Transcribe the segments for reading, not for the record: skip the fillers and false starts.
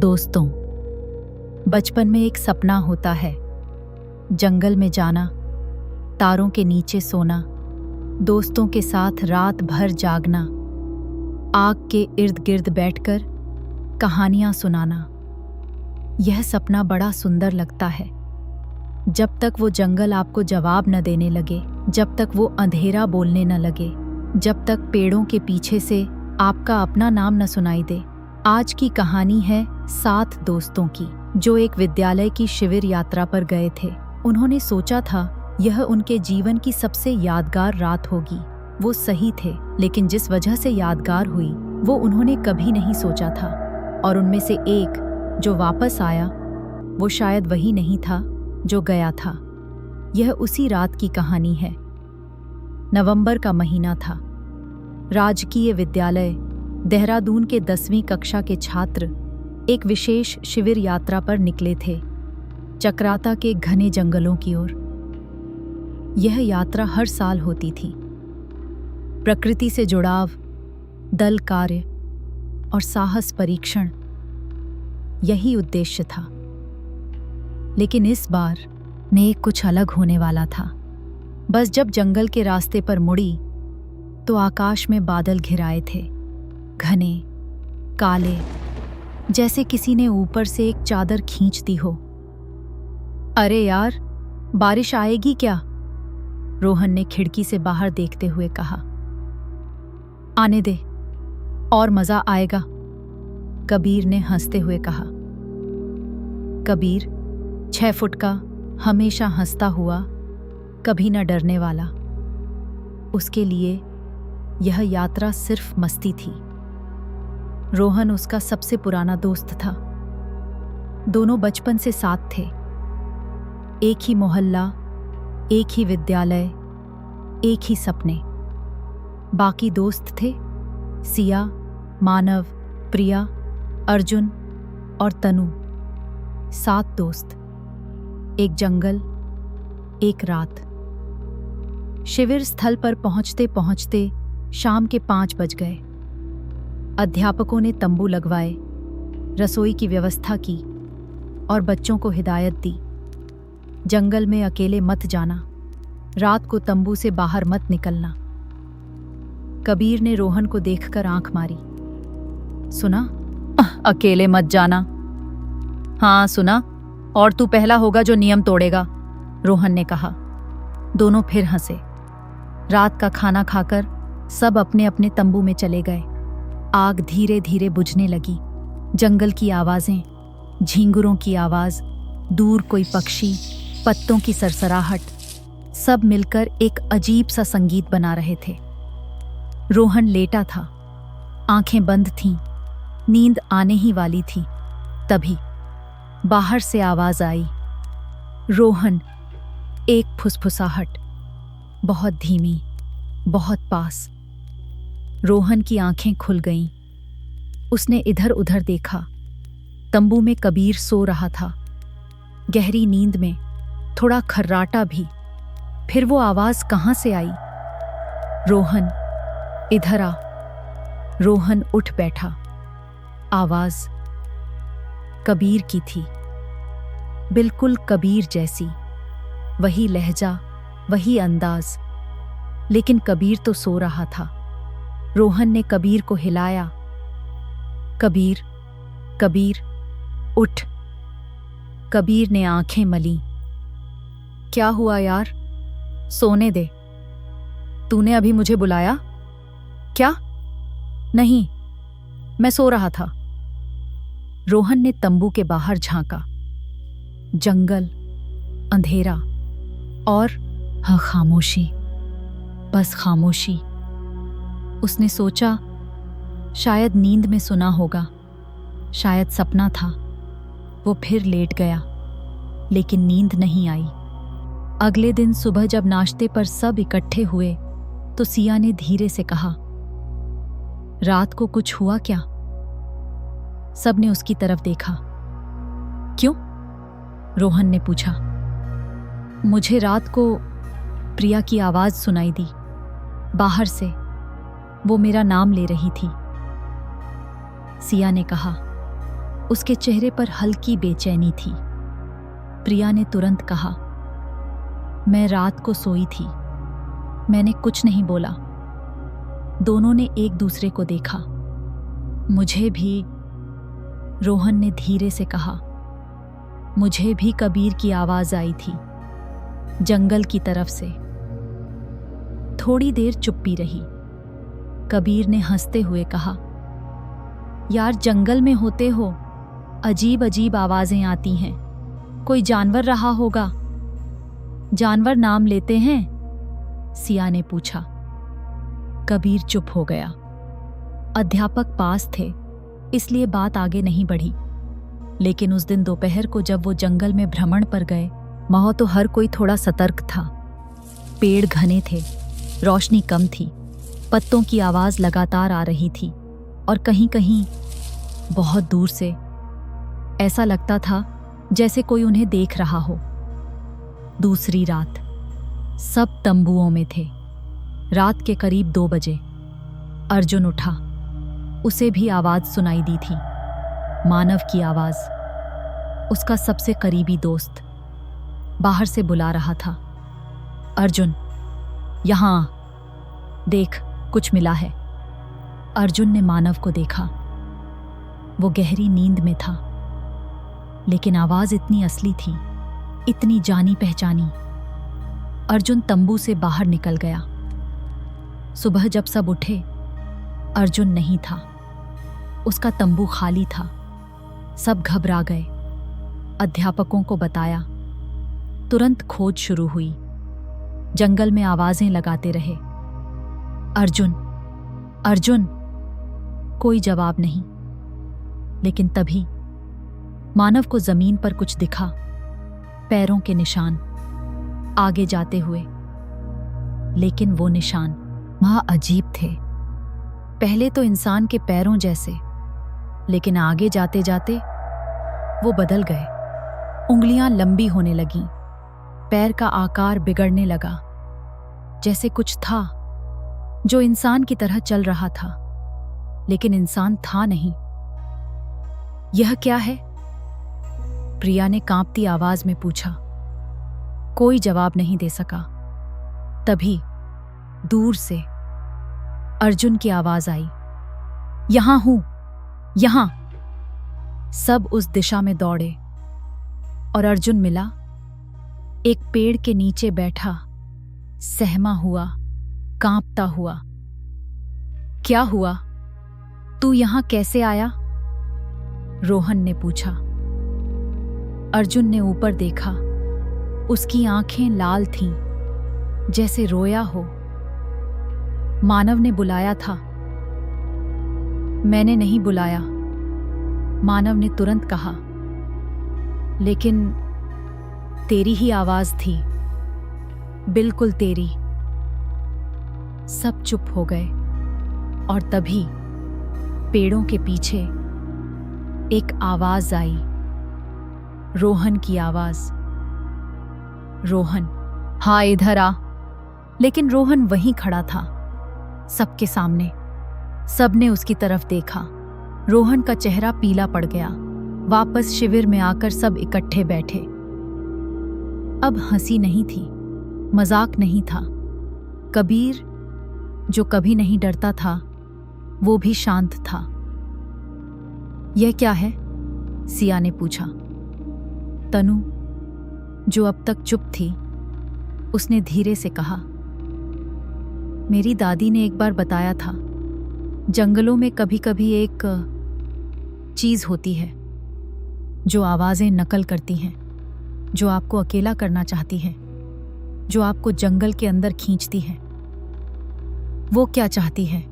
दोस्तों, बचपन में एक सपना होता है, जंगल में जाना, तारों के नीचे सोना, दोस्तों के साथ रात भर जागना, आग के इर्द गिर्द बैठकर कहानियां सुनाना। यह सपना बड़ा सुंदर लगता है, जब तक वो जंगल आपको जवाब न देने लगे, जब तक वो अंधेरा बोलने न लगे, जब तक पेड़ों के पीछे से आपका अपना नाम न सुनाई दे। आज की कहानी है 7 दोस्तों की, जो एक विद्यालय की शिविर यात्रा पर गए थे। उन्होंने सोचा था यह उनके जीवन की सबसे यादगार रात होगी। वो सही थे, लेकिन जिस वजह से यादगार हुई वो उन्होंने कभी नहीं सोचा था। और उनमें से एक जो वापस आया, वो शायद वही नहीं था जो गया था। यह उसी रात की कहानी है। नवंबर का महीना था। राजकीय विद्यालय देहरादून के 10वीं कक्षा के छात्र एक विशेष शिविर यात्रा पर निकले थे, चक्राता के घने जंगलों की ओर। यह यात्रा हर साल होती थी। प्रकृति से जुड़ाव, दल कार्य और साहस परीक्षण, यही उद्देश्य था। लेकिन इस बार नेक कुछ अलग होने वाला था। बस जब जंगल के रास्ते पर मुड़ी तो आकाश में बादल घिराए थे, घने, काले, जैसे किसी ने ऊपर से एक चादर खींच दी हो। अरे यार, बारिश आएगी क्या? रोहन ने खिड़की से बाहर देखते हुए कहा। आने दे, और मजा आएगा, कबीर ने हंसते हुए कहा। कबीर 6 फुट का, हमेशा हंसता हुआ, कभी न डरने वाला। उसके लिए यह यात्रा सिर्फ मस्ती थी। रोहन उसका सबसे पुराना दोस्त था। दोनों बचपन से साथ थे। एक ही मोहल्ला, एक ही विद्यालय, एक ही सपने। बाकी दोस्त थे सिया, मानव, प्रिया, अर्जुन और तनु। 7 दोस्त, एक जंगल, एक रात। शिविर स्थल पर पहुंचते पहुंचते शाम के 5 बज गए। अध्यापकों ने तंबू लगवाए, रसोई की व्यवस्था की और बच्चों को हिदायत दी। जंगल में अकेले मत जाना, रात को तंबू से बाहर मत निकलना। कबीर ने रोहन को देखकर आंख मारी। सुना? अकेले मत जाना। हाँ सुना, और तू पहला होगा जो नियम तोड़ेगा, रोहन ने कहा। दोनों फिर हंसे। रात का खाना खाकर सब अपने अपने तंबू में चले गए। आग धीरे धीरे बुझने लगी। जंगल की आवाजें, झींगुरों की आवाज, दूर कोई पक्षी, पत्तों की सरसराहट, सब मिलकर एक अजीब सा संगीत बना रहे थे। रोहन लेटा था, आंखें बंद थीं, नींद आने ही वाली थी। तभी बाहर से आवाज आई, रोहन। एक फुसफुसाहट, बहुत धीमी, बहुत पास। रोहन की आंखें खुल गईं। उसने इधर उधर देखा। तंबू में कबीर सो रहा था, गहरी नींद में, थोड़ा खर्राटा भी। फिर वो आवाज कहां से आई? रोहन, इधर आ। रोहन उठ बैठा। आवाज कबीर की थी, बिल्कुल कबीर जैसी। वही लहजा, वही अंदाज। लेकिन कबीर तो सो रहा था। रोहन ने कबीर को हिलाया। कबीर, कबीर, उठ। कबीर ने आंखें मलीं। क्या हुआ यार? सोने दे। तूने अभी मुझे बुलाया? क्या? नहीं, मैं सो रहा था। रोहन ने तंबू के बाहर झांका। जंगल, अंधेरा और हाँ, खामोशी, बस खामोशी। उसने सोचा शायद नींद में सुना होगा, शायद सपना था। वो फिर लेट गया, लेकिन नींद नहीं आई। अगले दिन सुबह जब नाश्ते पर सब इकट्ठे हुए तो सिया ने धीरे से कहा, रात को कुछ हुआ क्या? सबने उसकी तरफ देखा। क्यों? रोहन ने पूछा। मुझे रात को प्रिया की आवाज सुनाई दी, बाहर से। वो मेरा नाम ले रही थी। सिया ने कहा। उसके चेहरे पर हल्की बेचैनी थी। प्रिया ने तुरंत कहा, मैं रात को सोई थी, मैंने कुछ नहीं बोला। दोनों ने एक दूसरे को देखा। मुझे भी, रोहन ने धीरे से कहा, मुझे भी कबीर की आवाज आई थी, जंगल की तरफ से। थोड़ी देर चुप्पी रही। कबीर ने हंसते हुए कहा, यार जंगल में होते हो, अजीब अजीब आवाजें आती हैं, कोई जानवर रहा होगा। जानवर नाम लेते हैं? सिया ने पूछा। कबीर चुप हो गया। अध्यापक पास थे, इसलिए बात आगे नहीं बढ़ी। लेकिन उस दिन दोपहर को जब वो जंगल में भ्रमण पर गए, वहां तो हर कोई थोड़ा सतर्क था। पेड़ घने थे, रोशनी कम थी, पत्तों की आवाज लगातार आ रही थी, और कहीं कहीं बहुत दूर से ऐसा लगता था जैसे कोई उन्हें देख रहा हो। दूसरी रात सब तंबुओं में थे। रात के करीब 2 बजे अर्जुन उठा। उसे भी आवाज सुनाई दी थी, मानव की आवाज। उसका सबसे करीबी दोस्त बाहर से बुला रहा था, अर्जुन यहां आ, देख कुछ मिला है। अर्जुन ने मानव को देखा। वो गहरी नींद में था, लेकिन आवाज इतनी असली थी, इतनी जानी पहचानी। अर्जुन तंबू से बाहर निकल गया। सुबह जब सब उठे, अर्जुन नहीं था। उसका तंबू खाली था। सब घबरा गए। अध्यापकों को बताया। तुरंत खोज शुरू हुई। जंगल में आवाजें लगाते रहे, अर्जुन अर्जुन। कोई जवाब नहीं। लेकिन तभी मानव को जमीन पर कुछ दिखा, पैरों के निशान आगे जाते हुए। लेकिन वो निशान वहां अजीब थे। पहले तो इंसान के पैरों जैसे, लेकिन आगे जाते जाते वो बदल गए। उंगलियां लंबी होने लगीं, पैर का आकार बिगड़ने लगा, जैसे कुछ था जो इंसान की तरह चल रहा था, लेकिन इंसान था नहीं। यह क्या है? प्रिया ने कांपती आवाज में पूछा। कोई जवाब नहीं दे सका। तभी दूर से अर्जुन की आवाज आई, यहां हूं, यहां। सब उस दिशा में दौड़े और अर्जुन मिला, एक पेड़ के नीचे बैठा, सहमा हुआ, कांपता हुआ। क्या हुआ? तू यहां कैसे आया? रोहन ने पूछा। अर्जुन ने ऊपर देखा। उसकी आंखें लाल थीं, जैसे रोया हो। मानव ने बुलाया था। मैंने नहीं बुलाया, मानव ने तुरंत कहा। लेकिन तेरी ही आवाज थी, बिल्कुल तेरी। सब चुप हो गए और तभी पेड़ों के पीछे एक आवाज आई, रोहन की आवाज। रोहन, हाँ इधर आ। लेकिन रोहन वहीं खड़ा था, सबके सामने। सबने उसकी तरफ देखा। रोहन का चेहरा पीला पड़ गया। वापस शिविर में आकर सब इकट्ठे बैठे। अब हंसी नहीं थी, मजाक नहीं था। कबीर, जो कभी नहीं डरता था, वो भी शांत था। यह क्या है? सिया ने पूछा। तनु, जो अब तक चुप थी, उसने धीरे से कहा, मेरी दादी ने एक बार बताया था, जंगलों में कभी कभी एक चीज होती है जो आवाजें नकल करती हैं, जो आपको अकेला करना चाहती है, जो आपको जंगल के अंदर खींचती है। वो क्या चाहती है?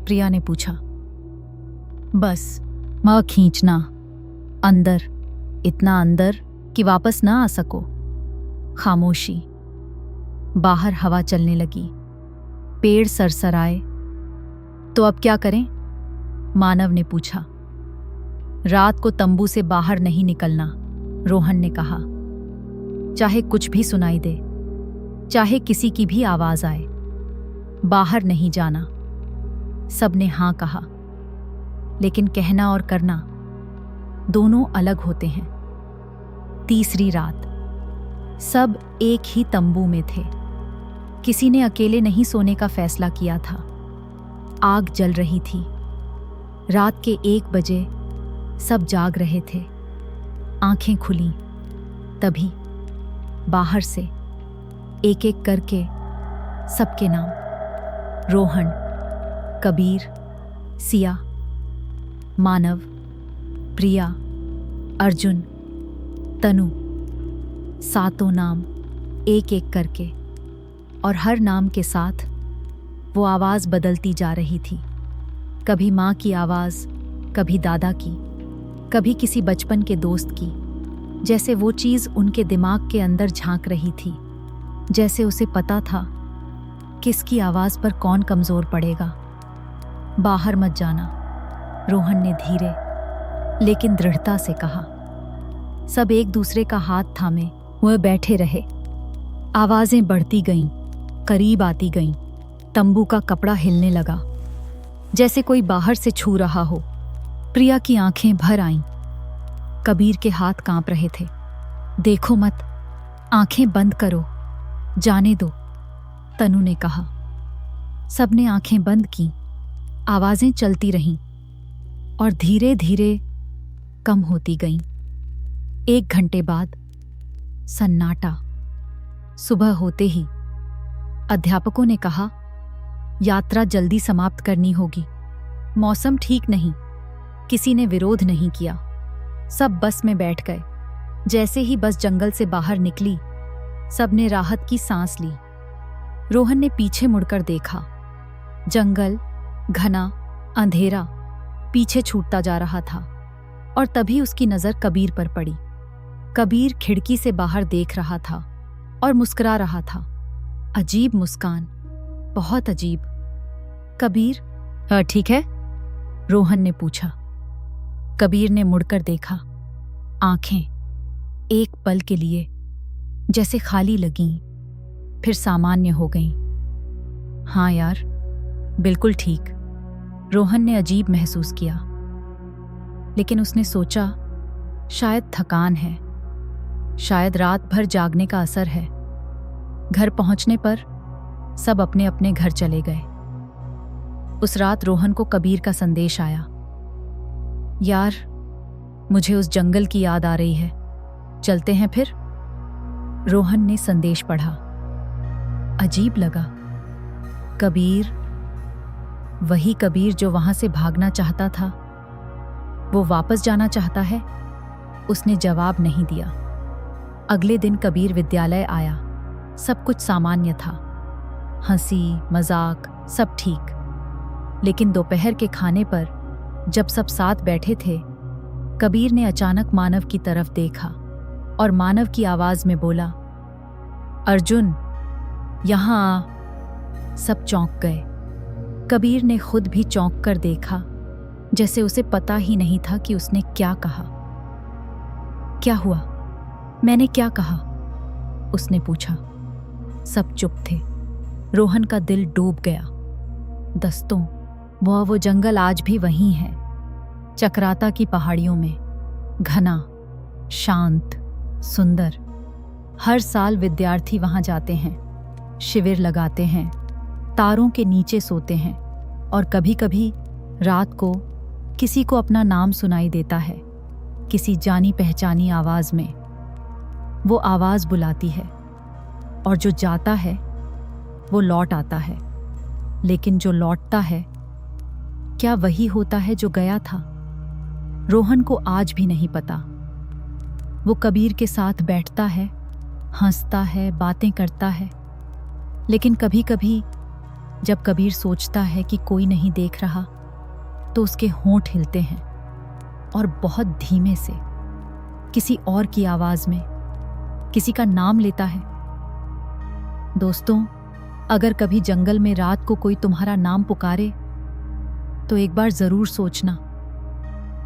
प्रिया ने पूछा। बस मां खींचना, अंदर, इतना अंदर कि वापस ना आ सको। खामोशी। बाहर हवा चलने लगी। पेड़ सरसराए। तो अब क्या करें? मानव ने पूछा। रात को तंबू से बाहर नहीं निकलना, रोहन ने कहा। चाहे कुछ भी सुनाई दे, चाहे किसी की भी आवाज आए, बाहर नहीं जाना। सबने हां कहा, लेकिन कहना और करना दोनों अलग होते हैं। तीसरी रात, सब एक ही तंबू में थे। किसी ने अकेले नहीं सोने का फैसला किया था। आग जल रही थी। रात के 1 बजे सब जाग रहे थे। आंखें खुली, तभी बाहर से एक एक करके सबके नाम, रोहन, कबीर, सिया, मानव, प्रिया, अर्जुन, तनु, सातों नाम एक एक करके, और हर नाम के साथ वो आवाज़ बदलती जा रही थी। कभी माँ की आवाज़, कभी दादा की, कभी किसी बचपन के दोस्त की, जैसे वो चीज़ उनके दिमाग के अंदर झांक रही थी, जैसे उसे पता था किसकी आवाज़ पर कौन कमज़ोर पड़ेगा। बाहर मत जाना, रोहन ने धीरे लेकिन दृढ़ता से कहा। सब एक दूसरे का हाथ थामे वह बैठे रहे। आवाज़ें बढ़ती गईं, करीब आती गईं। तंबू का कपड़ा हिलने लगा, जैसे कोई बाहर से छू रहा हो। प्रिया की आंखें भर आईं। कबीर के हाथ कांप रहे थे। देखो मत, आंखें बंद करो, जाने दो, तनु ने कहा। सबने आंखें बंद की। आवाज़ें चलती रहीं और धीरे धीरे कम होती गईं। 1 घंटे बाद सन्नाटा। सुबह होते ही अध्यापकों ने कहा, यात्रा जल्दी समाप्त करनी होगी। मौसम ठीक नहीं। किसी ने विरोध नहीं किया। सब बस में बैठ गए। जैसे ही बस जंगल से बाहर निकली, सबने राहत की सांस ली। रोहन ने पीछे मुड़कर देखा। जंगल घना, अंधेरा पीछे छूटता जा रहा था, और तभी उसकी नजर कबीर पर पड़ी। कबीर खिड़की से बाहर देख रहा था और मुस्कुरा रहा था। अजीब मुस्कान, बहुत अजीब। कबीर, ठीक है? रोहन ने पूछा। कबीर ने मुड़कर देखा। आंखें एक पल के लिए जैसे खाली लगीं, फिर सामान्य हो गईं। हाँ यार, बिल्कुल ठीक, रोहन ने अजीब महसूस किया। लेकिन उसने सोचा, शायद थकान है, शायद रात भर जागने का असर है। घर पहुंचने पर सब अपने अपने घर चले गए। उस रात रोहन को कबीर का संदेश आया। यार, मुझे उस जंगल की याद आ रही है, चलते हैं फिर? रोहन ने संदेश पढ़ा। अजीब लगा। कबीर, वही कबीर जो वहां से भागना चाहता था, वो वापस जाना चाहता है? उसने जवाब नहीं दिया। अगले दिन कबीर विद्यालय आया। सब कुछ सामान्य था, हंसी मजाक सब ठीक। लेकिन दोपहर के खाने पर जब सब साथ बैठे थे, कबीर ने अचानक मानव की तरफ देखा और मानव की आवाज में बोला, अर्जुन, यहां आ। सब चौंक गए। कबीर ने खुद भी चौंक कर देखा, जैसे उसे पता ही नहीं था कि उसने क्या कहा। क्या हुआ? मैंने क्या कहा? उसने पूछा। सब चुप थे। रोहन का दिल डूब गया। दस्तों, वो जंगल आज भी वहीं है, चक्राता की पहाड़ियों में, घना, शांत, सुंदर। हर साल विद्यार्थी वहां जाते हैं, शिविर लगाते हैं, तारों के नीचे सोते हैं, और कभी कभी रात को किसी को अपना नाम सुनाई देता है, किसी जानी पहचानी आवाज में। वो आवाज बुलाती है, और जो जाता है वो लौट आता है। लेकिन जो लौटता है, क्या वही होता है जो गया था? रोहन को आज भी नहीं पता। वो कबीर के साथ बैठता है, हंसता है, बातें करता है। लेकिन कभी कभी जब कबीर सोचता है कि कोई नहीं देख रहा, तो उसके होंठ हिलते हैं, और बहुत धीमे से, किसी और की आवाज में किसी का नाम लेता है। दोस्तों, अगर कभी जंगल में रात को कोई तुम्हारा नाम पुकारे, तो एक बार जरूर सोचना,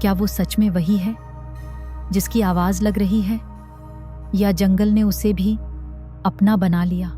क्या वो सच में वही है जिसकी आवाज लग रही है, या जंगल ने उसे भी अपना बना लिया।